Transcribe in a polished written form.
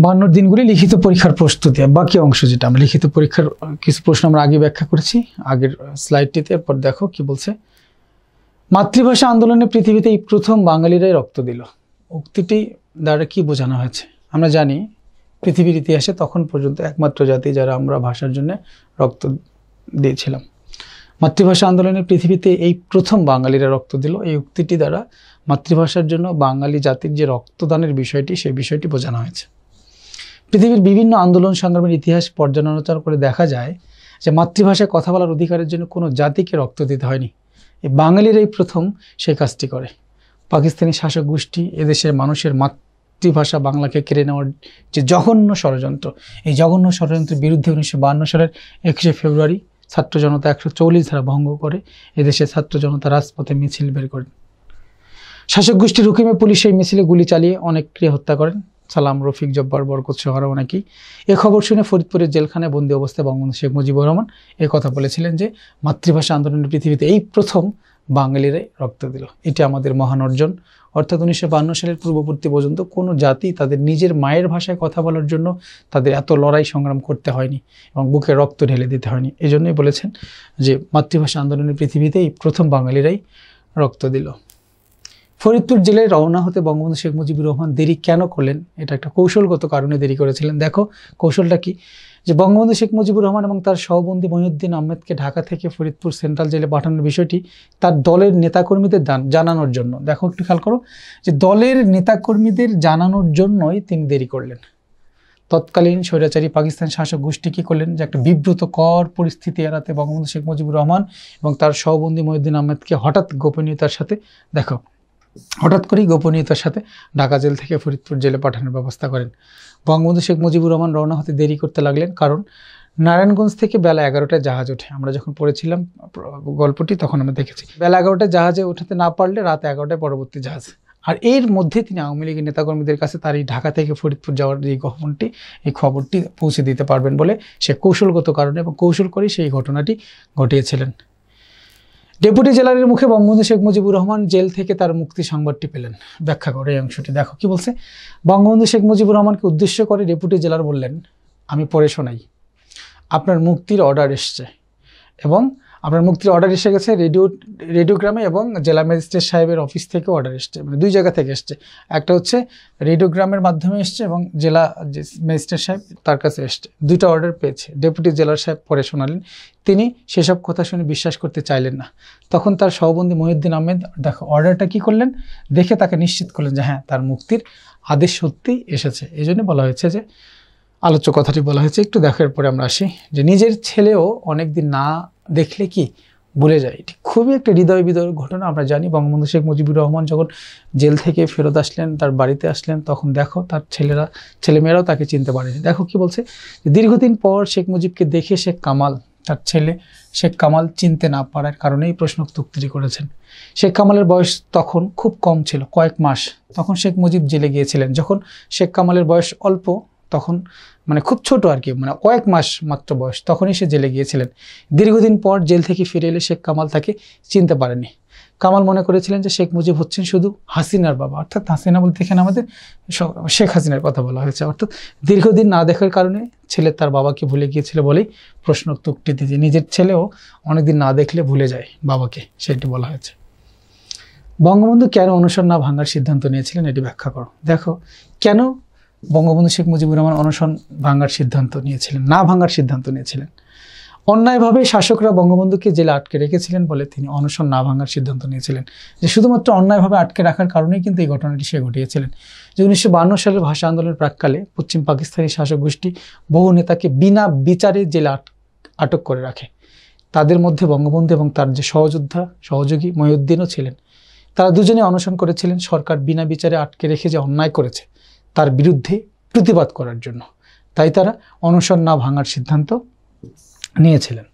52 দিনগুলি লিখিত পরীক্ষার প্রস্তুতি, বাকি অংশ যেটা আমরা লিখিত পরীক্ষার কিছু প্রশ্ন আমরা আগে ব্যাখ্যা করেছি আগের স্লাইডটিতে। এরপর দেখো কি বলছে, মাতৃভাষা আন্দোলনে পৃথিবীতে এই প্রথম বাঙালিরাই রক্ত দিল। উক্তিটি দ্বারা কি বোঝানো হয়েছে? আমরা জানি পৃথিবীর ইতিহাসে তখন পর্যন্ত একমাত্র জাতি যারা আমরা ভাষার জন্য রক্ত দিয়েছিলাম। মাতৃভাষা আন্দোলনে পৃথিবীতে এই প্রথম বাঙালিরা রক্ত দিল, এই উক্তিটি দ্বারা মাতৃভাষার জন্য বাঙালি জাতির যে রক্তদানের বিষয়টি সেই বিষয়টি বোঝানো হয়েছে। পৃথিবীর বিভিন্ন আন্দোলন সংগ্রামের ইতিহাস পর্যালোচনা করে দেখা যায় যে মাতৃভাষায় কথা বলার অধিকারের জন্য কোনো জাতিকে রক্ত দিতে হয়নি, এই বাঙালিরাই প্রথম সেই কাজটি করে। পাকিস্তানি শাসক গোষ্ঠী এদেশের মানুষের মাতৃভাষা বাংলাকে কেড়ে নেওয়ার যে জঘন্য ষড়যন্ত্র, এই জঘন্য ষড়যন্ত্রের বিরুদ্ধে 1952 সালের 21শে ফেব্রুয়ারি ছাত্র জনতা 140 ধারা ভঙ্গ করে এদেশের ছাত্র জনতা রাজপথে মিছিল বের করেন। শাসক গোষ্ঠীর হুকুমে পুলিশ এই মিছিলে গুলি চালিয়ে অনেককে হত্যা করেন, সালাম, রফিক, জব্বার, বরকত সহ আরও অনেকেই। এ খবর শুনে ফরিদপুরের জেলখানায় বন্দী অবস্থায় বঙ্গবন্ধু শেখ মুজিবুর রহমান কথা বলেছিলেন যে মাতৃভাষা আন্দোলনের পৃথিবীতে এই প্রথম বাঙালিরাই রক্ত দিল। এটি আমাদের মহান অর্জন। অর্থাৎ 1952 সালের পূর্ববর্তী পর্যন্ত কোনো জাতি তাদের নিজের মায়ের ভাষায় কথা বলার জন্য তাদের এত লড়াই সংগ্রাম করতে হয়নি এবং বুকে রক্ত ঢেলে দিতে হয়নি। এই জন্যই বলেছেন যে মাতৃভাষা আন্দোলনের পৃথিবীতে এই প্রথম বাঙালিরাই রক্ত দিল। ফরিদপুর জেলায় রওনা হতে বঙ্গবন্ধু শেখ মুজিবুর রহমান দেরি কেন করলেন? এটা একটা কৌশলগত কারণে দেরি করেছিলেন। দেখো কৌশলটা কি, যে বঙ্গবন্ধু শেখ মুজিবুর রহমান এবং তার সহবন্দী মহিউদ্দিন আহমেদকে ঢাকা থেকে ফরিদপুর সেন্ট্রাল জেলে পাঠানোর বিষয়টি তার দলের নেতাকর্মীদের জানানোর জন্য, দেখো একটু খেয়াল করো, যে দলের নেতাকর্মীদের জানানোর জন্যই তিনি দেরি করলেন। তৎকালীন স্বৈরাচারী পাকিস্তান শাসক গোষ্ঠী কী করলেন, যে একটা বিব্রতকর পরিস্থিতি এড়াতে বঙ্গবন্ধু শেখ মুজিবুর রহমান এবং তার সহবন্দী মহিউদ্দিন আহমেদকে হঠাৎ করেই গোপনীয়তার সাথে ঢাকা জেল থেকে ফরিদপুর জেলে পাঠানোর ব্যবস্থা করেন। বঙ্গবন্ধু শেখ মুজিবুর রহমান রওনা হতে দেরি করতে লাগলেন, কারণ নারায়ণগঞ্জ থেকে বেলা 11টায় জাহাজ ওঠে। আমরা যখন পড়েছিলাম গল্পটি তখন আমরা দেখেছি বেলা 11টায় জাহাজে ওঠাতে না পারলে রাত 11টায় পরবর্তী জাহাজ। আর এর মধ্যে তিনি আওয়ামী লীগের নেতাকর্মীদের কাছে তার এই ঢাকা থেকে ফরিদপুর যাওয়ার এই খবরটি পৌঁছে দিতে পারবেন বলে সে কৌশলগত কারণে এবং কৌশল করেই সেই ঘটনাটি ঘটিয়েছিলেন। ডেপুটি জেলারের মুখে বঙ্গবন্ধু শেখ মুজিবুর রহমান জেল থেকে তার মুক্তি সংবাদটি পেলেন। ব্যাখ্যা করে এই অংশটি দেখো কি বলছে। বঙ্গবন্ধু শেখ মুজিবুর রহমানকে উদ্দেশ্য করে ডেপুটি জেলার বললেন, আমি পড়ে শোনাই, আপনার মুক্তির অর্ডার এসছে এবং আপনার মুক্তির অর্ডার এসে গেছে রেডিওগ্রামে এবং জেলা ম্যাজিস্ট্রেট সাহেবের অফিস থেকে অর্ডার এসছে, মানে দুই জায়গা থেকে এসছে। একটা হচ্ছে রেডিওগ্রামের মাধ্যমে এসছে এবং জেলা ম্যাজিস্ট্রেট সাহেব তার কাছে এসছে, দুইটা অর্ডার পেয়েছে। ডেপুটি জেলার সাহেব পরে শোনালেন, তিনি সেসব কথা শুনে বিশ্বাস করতে চাইলেন না। তখন তার সহবন্দী মহিউদ্দিন আহমেদ দেখো অর্ডারটা কী করলেন, দেখে তাকে নিশ্চিত করলেন যে হ্যাঁ তার মুক্তির আদেশ সত্যিই এসেছে। এই জন্য বলা হয়েছে যে আলোচ্য কথাটি বলা হয়েছে। একটু দেখার পরে আমরা আসি যে নিজের ছেলেও অনেকদিন না দেখলে কি ভুলে যায়। এটি খুবই একটা হৃদয় বিদারক ঘটনা। আমরা জানি বঙ্গবন্ধু শেখ মুজিবুর রহমান যখন জেল থেকে ফেরত আসলেন, তার বাড়িতে আসলেন, তখন দেখো তার ছেলেমেয়েরাও তাকে চিনতে পারেনি। দেখো কি বলছে, দীর্ঘদিন পর শেখ মুজিবকে দেখে তার ছেলে শেখ কামাল চিনতে না পারার কারণেই প্রশ্নোক্ত উক্তিটি করেছেন। শেখ কামালের বয়স তখন খুব কম ছিল, কয়েক মাস। তখন শেখ মুজিব জেলে গিয়েছিলেন। যখন শেখ কামালের বয়স অল্প, তখন মানে খুব ছোট আর কি, মানে কয়েক মাস মাত্র বয়স, তখনই সে জেলে গিয়েছিলেন। দীর্ঘদিন পর জেল থেকে ফিরে এলে শেখ কামাল তাকে চিনতে পারেনি। কামাল মনে করেছিলেন যে শেখ মুজিব হচ্ছেন শুধু হাসিনার বাবা, অর্থাৎ হাসিনা বলতে এখানে আমাদের শেখ হাসিনার কথা বলা হয়েছে। অর্থাৎ দীর্ঘদিন না দেখার কারণে ছেলে তার বাবাকে ভুলে গিয়েছিল বলেই প্রশ্নোক্ত উক্তিটি, নিজের ছেলেও অনেকদিন না দেখলে ভুলে যায় বাবাকে, সেটি বলা হয়েছে। বঙ্গবন্ধু কেন অনশন না ভাঙার সিদ্ধান্ত নিয়েছিলেন, এটি ব্যাখ্যা করো। দেখো কেন বঙ্গবন্ধু শেখ মুজিবুর রহমান অনশন ভাঙার সিদ্ধান্ত নিয়েছিলেন, না ভাঙার সিদ্ধান্ত নিয়েছিলেন। অন্যায়ভাবে শাসকরা বঙ্গবন্ধুকে জেলে আটকে রেখেছিলেন বলে তিনি অনশন না ভাঙার সিদ্ধান্ত নিয়েছিলেন। যে শুধুমাত্র অন্যায়ভাবে আটকে রাখার কারণেই কিন্তু এই ঘটনাটি সে ঘটিয়েছিলেন। যে 1952 সালের ভাষা আন্দোলনের প্রাককালে পশ্চিম পাকিস্তানি শাসক গোষ্ঠী বহু নেতাকে বিনা বিচারে জেলে আটক করে রাখে। তাদের মধ্যে বঙ্গবন্ধু এবং তার যে সহযোগী মহিউদ্দিনও ছিলেন। তারা দুজনে অনশন করেছিলেন সরকার বিনা বিচারে আটকে রেখে যে অন্যায় করেছে তার বিরুদ্ধে প্রতিবাদ করার জন্য। তাই তারা অনশন না ভাঙার সিদ্ধান্ত নিয়েছিলেন।